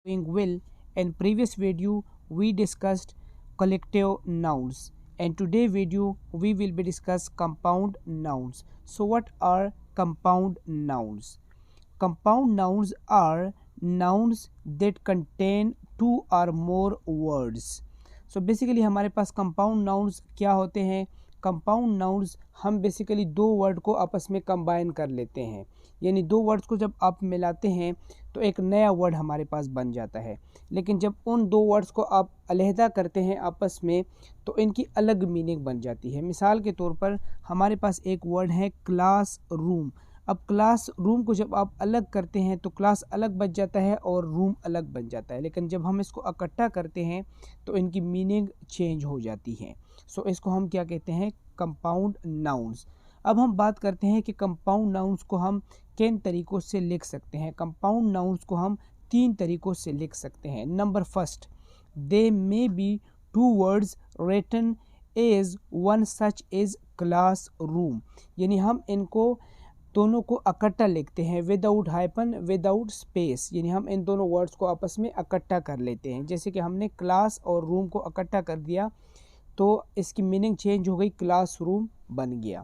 Doing well. In previous video we discussed collective nouns, and today video we will be discuss compound nouns. So what are compound nouns? Compound nouns are nouns that contain two or more words. So basically हमारे पास compound nouns क्या होते हैं? Compound nouns हम basically दो word को आपस में combine कर लेते हैं, यानी दो वर्ड्स को जब आप मिलाते हैं तो एक नया वर्ड हमारे पास बन जाता है। लेकिन जब उन दो वर्ड्स को आप अलहदा करते हैं आपस में तो इनकी अलग मीनिंग बन जाती है। मिसाल के तौर पर हमारे पास एक वर्ड है क्लास रूम। अब क्लास रूम को जब आप अलग करते हैं तो क्लास अलग बच जाता है और रूम अलग बन जाता है, लेकिन जब हम इसको इकट्ठा करते हैं तो इनकी मीनिंग चेंज हो जाती है। सो इसको हम क्या कहते हैं? Compound nouns. अब हम बात करते हैं कि कंपाउंड नाउन्स को हम किन तरीक़ों से लिख सकते हैं। कंपाउंड नाउन्स को हम तीन तरीक़ों से लिख सकते हैं। Number first, they may be two words written as one such as classroom, यानी हम इनको दोनों को इकट्ठा लिखते हैं विदाउट हाइपन विदाउट स्पेस, यानी हम इन दोनों वर्ड्स को आपस में इकट्ठा कर लेते हैं। जैसे कि हमने क्लास और रूम को इकट्ठा कर दिया तो इसकी मीनिंग चेंज हो गई, क्लास रूम बन गया।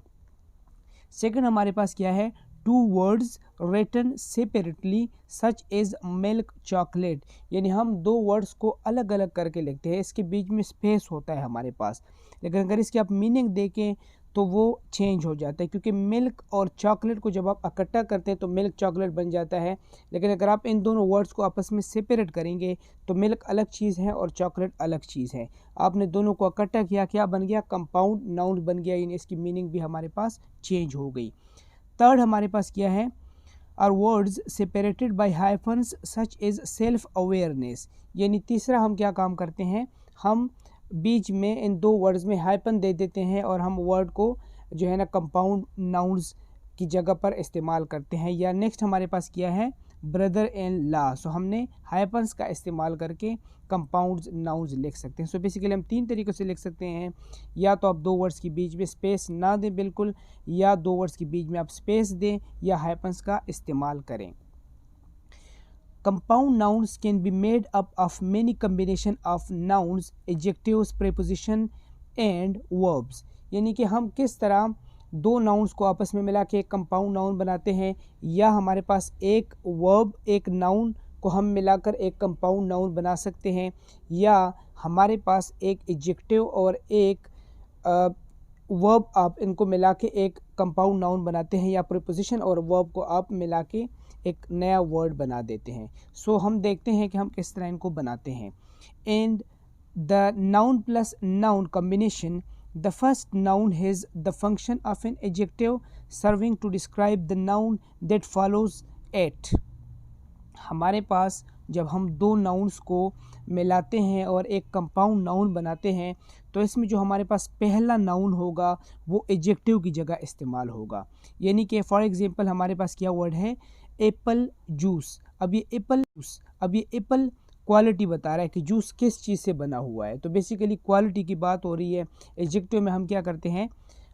सेकंड हमारे पास क्या है? Two words written separately such as milk chocolate, यानी हम दो वर्ड्स को अलग अलग करके लिखते हैं, इसके बीच में स्पेस होता है हमारे पास, लेकिन अगर इसकी आप मीनिंग देखें तो वो चेंज हो जाता है, क्योंकि मिल्क और चॉकलेट को जब आप इकट्ठा करते हैं तो मिल्क चॉकलेट बन जाता है। लेकिन अगर आप इन दोनों वर्ड्स को आपस में सेपरेट करेंगे तो मिल्क अलग चीज़ है और चॉकलेट अलग चीज़ है। आपने दोनों को इकट्ठा किया, क्या बन गया? कंपाउंड नाउन बन गया, यानी इसकी मीनिंग भी हमारे पास चेंज हो गई। थर्ड हमारे पास क्या है? Are words separated by hyphens such as self awareness, यानी तीसरा हम क्या काम करते हैं? हम बीच में इन दो वर्ड्स में हाइपन दे देते हैं और हम वर्ड को जो है ना कंपाउंड नाउन्स की जगह पर इस्तेमाल करते हैं। या नेक्स्ट हमारे पास क्या है? Brother in law. सो हमने हाइपन्स का इस्तेमाल करके कंपाउंड नाउन्स लिख सकते हैं। सो बेसिकली हम तीन तरीक़ों से लिख सकते हैं, या तो आप दो वर्ड्स के बीच में स्पेस ना दें बिल्कुल, या दो वर्ड्स के बीच में आप स्पेस दें, या हाइपन्स का इस्तेमाल करें। Compound nouns can be made up of many combination of nouns, adjectives, preposition and verbs, यानी कि हम किस तरह दो नाउन्स को आपस में मिला के एक कंपाउंड नाउन बनाते हैं, या हमारे पास एक वर्ब एक नाउन को हम मिलाकर एक कंपाउंड नाउन बना सकते हैं, या हमारे पास एक एडजेक्टिव और एक वर्ब आप इनको मिला के एक कंपाउंड नाउन बनाते हैं, या प्रीपोजिशन और वर्ब को आप मिला के एक नया वर्ड बना देते हैं। सो हम देखते हैं कि हम किस तरह इनको बनाते हैं। And the noun plus noun combination, the first noun has the function of an adjective serving to describe the noun that follows it. हमारे पास जब हम दो नाउन्स को मिलाते हैं और एक कंपाउंड नाउन बनाते हैं तो इसमें जो हमारे पास पहला नाउन होगा वो एडजेक्टिव की जगह इस्तेमाल होगा। यानी कि फॉर एग्जांपल हमारे पास क्या वर्ड है? Apple juice. अब ये एप्पल क्वालिटी बता रहा है कि जूस किस चीज़ से बना हुआ है, तो बेसिकली क्वालिटी की बात हो रही है। एडजेक्टिव में हम क्या करते हैं?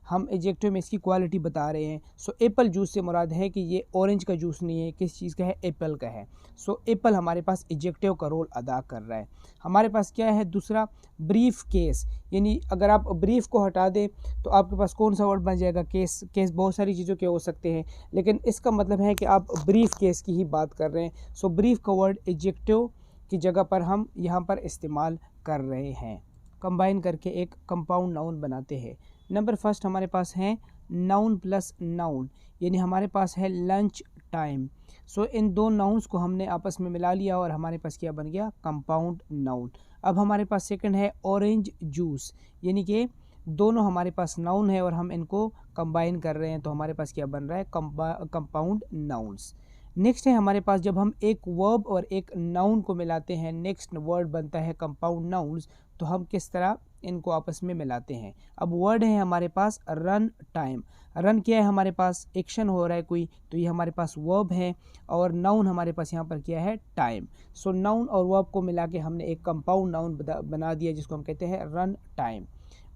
हम एडजेक्टिव में इसकी क्वालिटी बता रहे हैं। सो एप्पल जूस से मुराद है कि ये ऑरेंज का जूस नहीं है, किस चीज़ का है? एप्पल का है। सो एप्पल हमारे पास एडजेक्टिव का रोल अदा कर रहा है। हमारे पास क्या है दूसरा? ब्रीफ केस, यानी अगर आप ब्रीफ को हटा दें तो आपके पास कौन सा वर्ड बन जाएगा? केस। केस बहुत सारी चीज़ों के हो सकते हैं, लेकिन इसका मतलब है कि आप ब्रीफ केस की ही बात कर रहे हैं। सो ब्रीफ का वर्ड एडजेक्टिव की जगह पर हम यहाँ पर इस्तेमाल कर रहे हैं, कंबाइन करके एक कंपाउंड नाउन बनाते हैं। नंबर फर्स्ट हमारे पास है नाउन प्लस नाउन, यानी हमारे पास है लंच टाइम। सो इन दो नाउन्स को हमने आपस में मिला लिया और हमारे पास क्या बन गया? Compound noun. अब हमारे पास सेकंड है ऑरेंज जूस, यानी कि दोनों हमारे पास नाउन है और हम इनको कंबाइन कर रहे हैं तो हमारे पास क्या बन रहा है? Compound nouns. नेक्स्ट है हमारे पास जब हम एक वर्ब और एक नाउन को मिलाते हैं, नेक्स्ट वर्ड बनता है कंपाउंड नाउन्स। तो हम किस तरह इनको आपस में मिलाते हैं? अब वर्ड है हमारे पास रन टाइम। रन क्या है? हमारे पास एक्शन हो रहा है कोई, तो ये हमारे पास वर्ब है, और नाउन हमारे पास यहाँ पर क्या है? टाइम। सो नाउन और वर्ब को मिला के हमने एक कंपाउंड नाउन बना दिया जिसको हम कहते हैं रन टाइम।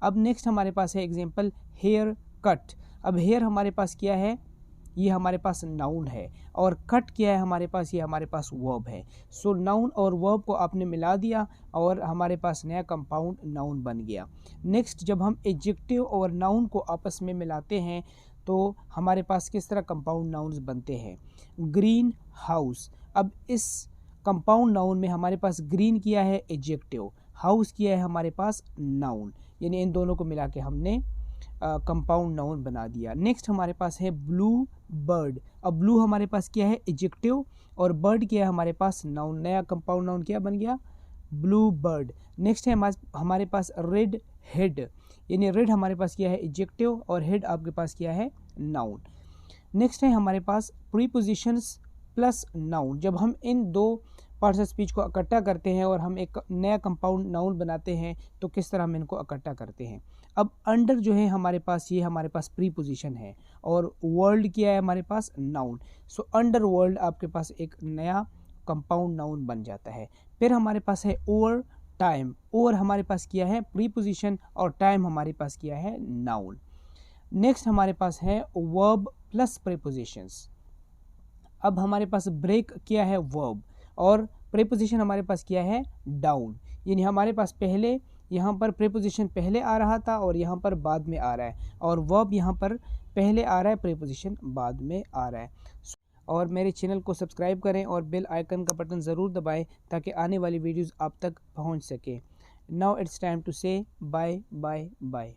अब नेक्स्ट हमारे पास है एग्जाम्पल हेयर कट। अब हेयर हमारे पास क्या है? ये हमारे पास नाउन है, और कट क्या है हमारे पास, ये हमारे पास वर्ब है। सो नाउन और वर्ब को आपने मिला दिया और हमारे पास नया कंपाउंड नाउन बन गया। नेक्स्ट, जब हम एडजेक्टिव और नाउन को आपस में मिलाते हैं तो हमारे पास किस तरह कंपाउंड नाउन्स बनते हैं। ग्रीन हाउस, अब इस कंपाउंड नाउन में हमारे पास ग्रीन किया है एडजेक्टिव, हाउस किया है हमारे पास नाउन, यानी इन दोनों को मिला के हमने कंपाउंड नाउन बना दिया। नेक्स्ट हमारे पास है ब्लू बर्ड, अब ब्लू हमारे पास क्या है एडजेक्टिव और बर्ड क्या है हमारे पास नाउन, नया कंपाउंड नाउन क्या बन गया, ब्लू बर्ड। नेक्स्ट है हमारे पास रेड हेड, यानी रेड हमारे पास क्या है एडजेक्टिव और हेड आपके पास क्या है नाउन। नेक्स्ट है हमारे पास प्रीपोजिशंस प्लस नाउन, जब हम इन दो पार्ट्स ऑफ स्पीच को इकट्ठा करते हैं और हम एक नया कंपाउंड नाउन बनाते हैं तो किस तरह हम इनको इकट्ठा करते हैं। अब अंडर जो है हमारे पास, ये हमारे पास प्रीपोजिशन है और वर्ल्ड क्या है हमारे पास नाउन। सो अंडर वर्ल्ड आपके पास एक नया कंपाउंड नाउन बन जाता है। फिर हमारे पास है ओवर टाइम, ओवर हमारे पास किया है प्रीपोजिशन और टाइम हमारे पास किया है नाउन। नेक्स्ट हमारे पास है वर्ब प्लस प्रीपोजिशंस, अब हमारे पास ब्रेक क्या है वर्ब और प्रीपोजिशन हमारे पास क्या है डाउन, यानी हमारे पास पहले यहाँ पर प्रीपोजिशन पहले आ रहा था और यहाँ पर बाद में आ रहा है, और वर्ब यहाँ पर पहले आ रहा है, प्रीपोजिशन बाद में आ रहा है। और मेरे चैनल को सब्सक्राइब करें और बेल आइकन का बटन ज़रूर दबाएं ताकि आने वाली वीडियोज़ आप तक पहुँच सके। नाउ इट्स टाइम टू से बाय बाय बाय।